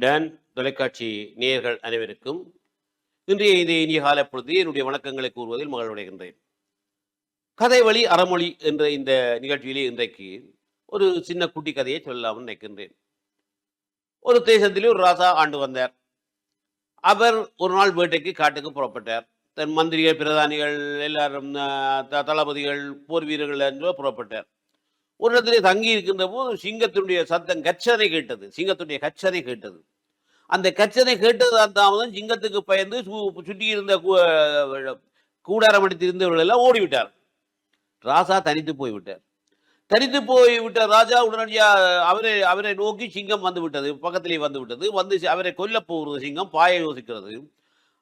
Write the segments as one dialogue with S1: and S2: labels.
S1: Don தொலைக்காட்சி நேயர்கள் அனைவருக்கும் இன்றைய இந்த இனிய கால பொழுது என்னுடைய வணக்கங்களை கூறுவதில் மகிழ்வடைகின்றேன். கதை வழி அறமொழி என்ற இந்த நிகழ்ச்சியிலே இன்றைக்கு ஒரு சின்ன குட்டி கதையை சொல்லலாம்னு நினைக்கின்றேன். ஒரு தேசத்திலே ஒரு ராஜா ஆண்டு வந்தார். அவர் ஒரு நாள் வேட்டைக்கு காட்டுக்கு புறப்பட்டார். தன் மந்திரிகள், பிரதானிகள் எல்லாரும், தளபதிகள், போர் வீரர்கள் என்று புறப்பட்டார். ஒரு இடத்திலே தங்கி இருக்கின்ற போது சிங்கத்தினுடைய சத்தம் கர்ச்சனை கேட்டது. சிங்கத்துடைய கர்ச்சனை கேட்டது. அந்த கர்ச்சனை கேட்டதால் தாமதம் சிங்கத்துக்கு பயந்து சுற்றி இருந்த கூடாரம் அடித்திருந்தவர்கள் எல்லாம் ஓடிவிட்டார். ராஜா தனித்து போய்விட்டார். தனித்து போய்விட்ட ராஜா உடனடியாக அவரை நோக்கி சிங்கம் வந்து விட்டது. பக்கத்திலே வந்து விட்டது. வந்து அவரை கொல்ல போகிறது. சிங்கம் பாய யோசிக்கிறது.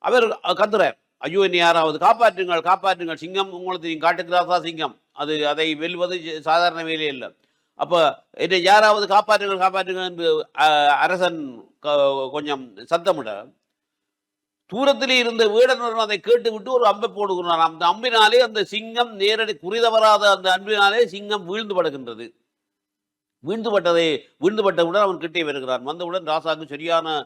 S1: அவர் கத்துறார், ஐயோ என்னை யாராவது காப்பாற்றுங்கள், காப்பாற்றுங்கள், சிங்கம் உங்களுக்கு காட்டுக்கு ராசா சிங்கம், அதை வெல்வது சாதாரண வேலையே இல்லை, அப்ப என்னை யாராவது காப்பாற்றுங்கள், காப்பாற்றுங்கள் என்று அரசன் கொஞ்சம் சத்தமிட தூரத்திலே இருந்த வீரன் அதை கேட்டுவிட்டு ஒரு அம்பை போடுகிறான். அந்த அம்பினாலே அந்த சிங்கம் நேரடி குறிதவராத அந்த அன்பினாலே சிங்கம் வீழ்ந்து படுகின்றது. வீழ்ந்துபட்டவுடன் அவன் கிட்டே வருகிறான். வந்தவுடன் ராசாவுக்கு சரியான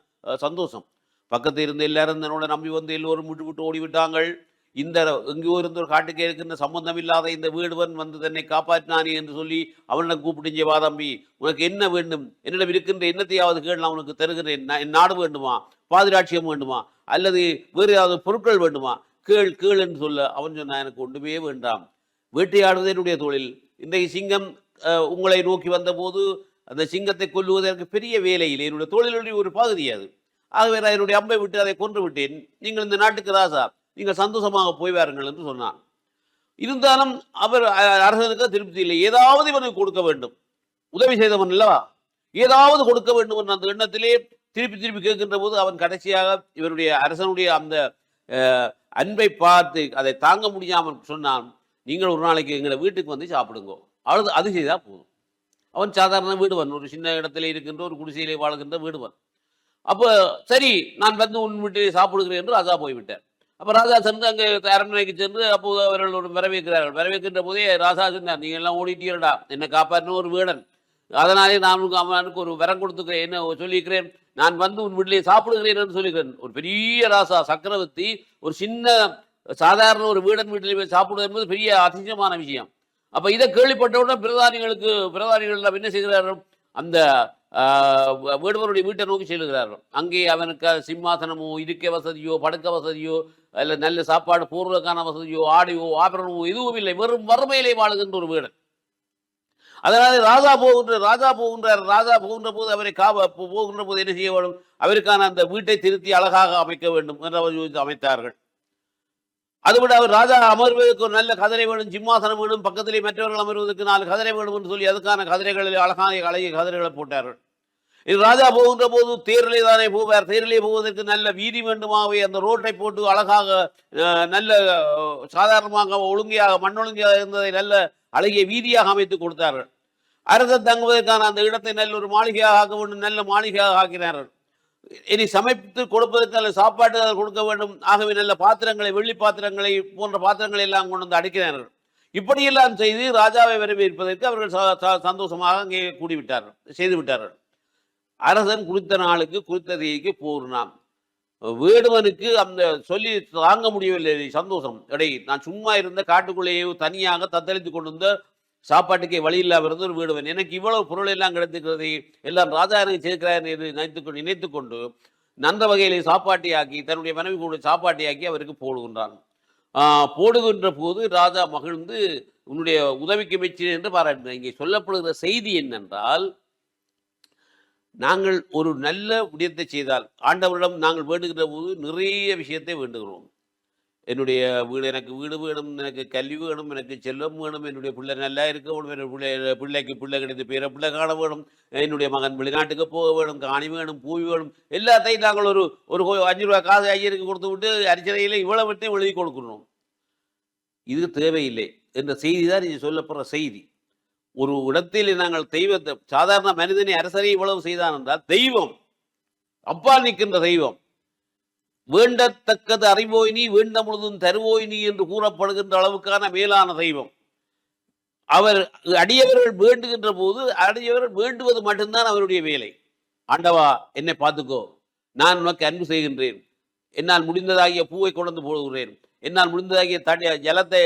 S1: சந்தோஷம். பக்கத்தில் இருந்த எல்லாரும் தன்னோட நம்பி வந்து எல்லோரும் விட்டு விட்டு ஓடிவிட்டாங்கள். இந்த எங்கேயோ இருந்த ஒரு காட்டுக்கே இருக்கின்ற சம்பந்தம் இல்லாத இந்த வீடுவன் வந்து தன்னை காப்பாற்றினானே என்று சொல்லி அவனை கூப்பிட்டு, வா தம்பி, உனக்கு என்ன வேண்டும், என்னிடம் இருக்கின்ற என்னத்தையாவது கேள், நான் உனக்கு தருகிறேன். என் நாடு வேண்டுமா, பாதுராட்சியம் வேண்டுமா, அல்லது வேறு ஏதாவது பொருட்கள் வேண்டுமா, கேள் கேள் என்று சொல்ல அவன் சொன்னான், எனக்கு ஒன்றுமே வேண்டாம், வேட்டையாடுவது என்னுடைய தொழில். இன்றைக்கு சிங்கம் உங்களை நோக்கி வந்தபோது அந்த சிங்கத்தை கொல்லுவது எனக்கு பெரிய வேலையில் என்னுடைய தொழிலுடைய ஒரு பகுதி அது. ஆகவே நான் என்னுடைய அம்பை விட்டு அதை கொன்று விட்டேன். நீங்கள் இந்த நாட்டுக்கு ராசா, நீங்கள் சந்தோஷமாக போய் வாருங்கள் என்று சொன்னான். இருந்தாலும் அவர் அரசனுக்கு திருப்தி இல்லை. ஏதாவது இவனுக்கு கொடுக்க வேண்டும், உதவி செய்தவன் அல்லவா, ஏதாவது கொடுக்க வேண்டும் என்ற அந்த எண்ணத்திலே திருப்பி திருப்பி கேட்கின்ற போது அவன் கடைசியாக இவருடைய அரசனுடைய அந்த அன்பை பார்த்து அதை தாங்க முடியாமல் சொன்னான், நீங்கள் ஒரு நாளைக்கு எங்களை வீட்டுக்கு வந்து சாப்பிடுங்கோ, அது செய்தால் போதும். அவன் சாதாரண வீடுவன், ஒரு சின்ன இடத்துல இருக்கின்ற ஒரு குடிசையிலே வாழ்கின்ற வீடுவன். அப்போ சரி, நான் வந்து உன் வீட்டிலே சாப்பிடுகிறேன் என்று ராஜா போய்விட்டார். அப்போ ராஜா சென்று அங்கே அரண்மனைக்கு சென்று அப்போது அவர்கள் ஒரு வரவேற்கிறார்கள். வரவேற்கின்ற போதே ராஜா சொன்னார், நீங்கள் எல்லாம் ஓடிட்டீர்களா, என்னை காப்பாற்றின ஒரு வீடன், அதனாலே நான் அவனுக்கு ஒரு வரம் கொடுத்துக்கிறேன், என்ன சொல்லியிருக்கிறேன், நான் வந்து உன் வீட்டிலே சாப்பிடுகிறேன் என்று சொல்லிக்கிறேன். ஒரு பெரிய ராசா சக்கரவர்த்தி ஒரு சின்ன சாதாரண ஒரு வீடன் வீட்டிலே போய் சாப்பிடுவது என்பது பெரிய அதிசயமான விஷயம். அப்போ இதை கேள்விப்பட்டவுடன் பிரதானிகள் எல்லாம் என்ன செய்கிறார்கள், அந்த வேடுவருடைய வீட்டை நோக்கி செல்கிறார்கள். அங்கே அவனுக்கு சிம்மாசனமோ, இருக்க வசதியோ, படுக்க வசதியோ, அல்ல நல்ல சாப்பாடு போடுவதற்கான வசதியோ, ஆடையோ, ஆபரணமோ எதுவும் இல்லை. வெறும் வறுமையிலே வாழுகின்ற ஒரு வீடன். அதனால ராஜா போகின்ற போது அவரை போகின்ற போது என்ன செய்ய வேண்டும், அவருக்கான அந்த வீட்டை திருத்தி அழகாக அமைக்க வேண்டும் என்று அவர் அமைத்தார்கள். அதுவிட அவர் ராஜா அமர்வதற்கு ஒரு நல்ல கதிரை வேணும், சிம்மாசனம் வேணும், பக்கத்திலே மற்றவர்கள் அமர்வதற்கு 4 கதிரை வேணும் என்று சொல்லி அதுக்கான கதிரைகளில் அழகிய கதிரைகளை போட்டார்கள். இது ராஜா போகின்ற போது தேரிலே தானே போவார். தேரிலே போவதற்கு நல்ல வீதி வேண்டுமாவே அந்த ரோட்டை போட்டு அழகாக நல்ல சாதாரணமாக ஒழுங்கையாக மண்ணொழுங்கையாக இருந்ததை நல்ல அழகிய வீதியாக அமைத்து கொடுத்தார்கள். அரசர் தங்குவதற்கான அந்த இடத்தை நல்ல ஒரு மாளிகையாக ஆக்க வேண்டும், நல்ல மாளிகையாக ஆக்கினார்கள். இனி சமைத்து கொடுப்பதற்கு நல்ல சாப்பாடு கொடுக்க வேண்டும். ஆகவே நல்ல பாத்திரங்களை, வெள்ளி பாத்திரங்களை போன்ற பாத்திரங்களை எல்லாம் கொண்டு வந்து அடுக்கினார்கள். இப்படியெல்லாம் செய்து ராஜாவை வரவேற்பதற்கு அவர்கள் சந்தோஷமாக அங்கே செய்து விட்டார்கள். அரசன் குறித்த நாளுக்கு குறித்த தேதிக்கு போனான். வேடுவனுக்கு அந்த சொல்லி தாங்க முடியவில்லை சந்தோஷம். நான் சும்மா இருந்த காட்டுக்குள்ளேயே தனியாக தத்தளித்து கொண்டிருந்த சாப்பாட்டுக்கே வழி இல்லாமல் இருந்த ஒரு வீடுவன், எனக்கு இவ்வளவு பொருள் எல்லாம் கிடைத்துக்கிறது, எல்லாம் ராஜா எனக்கு சேர்க்கிறார் என்று நினைத்து கொண்டு நன்ற வகையிலே சாப்பாட்டியாக்கி தன்னுடைய மனைவி கூட சாப்பாட்டியாக்கி அவருக்கு போடுகின்றான். போடுகின்ற போது ராஜா மகிழ்ந்து உன்னுடைய உதவிக்கு மெச்சினேன் என்று பாராட்டினார். இங்கே சொல்லப்படுகிற செய்தி என்னென்றால், நாங்கள் ஒரு நல்ல விடயத்தை செய்தால் ஆண்டவரிடம் நாங்கள் வேண்டுகின்ற போது நிறைய விஷயத்தை வேண்டுகிறோம். என்னுடைய வீடு, எனக்கு வீடு வேணும், எனக்கு கல்வி வேணும், எனக்கு செல்வம் வேணும், என்னுடைய பிள்ளை நல்லா இருக்க வேணும், என்னுடைய பிள்ளை கிடைத்து பேர பிள்ளை காண வேணும், என்னுடைய மகன் வெளிநாட்டுக்கு போக வேணும், காணி வேணும், பூவி வேணும், எல்லாத்தையும் நாங்கள் ஒரு 5 ரூபா காசு ஐயருக்கு கொடுத்து விட்டு அரிச்சனையில் இவ்வளவற்றையும் எழுதி கொடுக்கணும். இது தேவையில்லை என்ற செய்தி தான் இது சொல்லப்படுற செய்தி. ஒரு இடத்தில் நாங்கள் தெய்வத்தை, சாதாரண மனிதனை அரசனை இவ்வளவு செய்தான் என்றால் தெய்வம், அப்பால் நிற்கின்ற தெய்வம், வேண்டத்தக்கது அறிவோய் நீ, வேண்ட முழுதும் தருவோய் நீ என்று கூறப்படுகின்ற அளவுக்கான மேலான தெய்வம். அவர் அடியவர்கள் வேண்டுகின்ற போது அடியவர்கள் வேண்டுவது மட்டும்தான் அவருடைய வேலை. ஆண்டவா என்னை பார்த்துக்கோ, நான் உனக்கு அன்பு செய்கின்றேன், என்னால் முடிந்ததாகிய பூவை கொண்டு வந்து போடுகிறேன், என்னால் முடிந்ததாகிய ஜலத்தை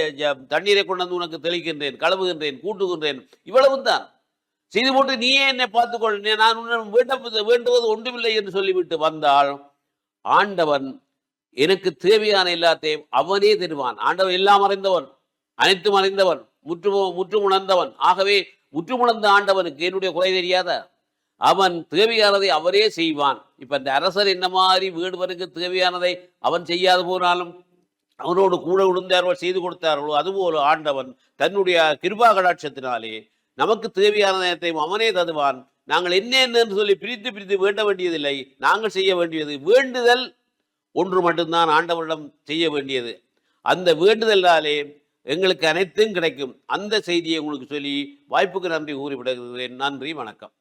S1: தண்ணீரை கொண்டு வந்து உனக்கு தெளிக்கின்றேன், கழுவுகின்றேன், கூட்டுகின்றேன், இவ்வளவு தான் செய்து போட்டு நீயே என்னை பார்த்துக்கொள், நான் உன்னிடம் வேண்டுவது ஒன்றுமில்லை என்று சொல்லிவிட்டு வந்தால் ஆண்டவன் எனக்கு தேவையான எல்லாத்தையும் அவனே தருவான். ஆண்டவன் எல்லாம் அறிந்தவன், அனைத்தும் அறிந்தவன், முற்றும் உணர்ந்தவன். ஆகவே முற்றுமுணர்ந்த ஆண்டவனுக்கு என்னுடைய குறை தெரியாத, அவன் தேவையானதை அவரே செய்வான். இப்ப இந்த அரசர் என்ன மாதிரி வேடுவனுக்கு தேவையானதை அவன் செய்யாது போனாலும் அவனோடு கூட விழுந்தார்கள், செய்து கொடுத்தார்களோ, அதுபோல ஆண்டவன் தன்னுடைய கிருபா கடாட்சத்தினாலே நமக்கு தேவையானதையும் அவனே தருவான். நாங்கள் என்ன என்று சொல்லி பிரித்து பிரித்து வேண்ட வேண்டியதில்லை. நாங்கள் செய்ய வேண்டியது வேண்டுதல் ஒன்று மட்டும்தான் ஆண்டவரிடம் செய்ய வேண்டியது. அந்த வேண்டுதலாலே எங்களுக்கு அனைத்தும் கிடைக்கும். அந்த செய்தியை உங்களுக்கு சொல்லி வாய்ப்புக்கு நன்றி கூறி விடுகிறேன். நன்றி, வணக்கம்.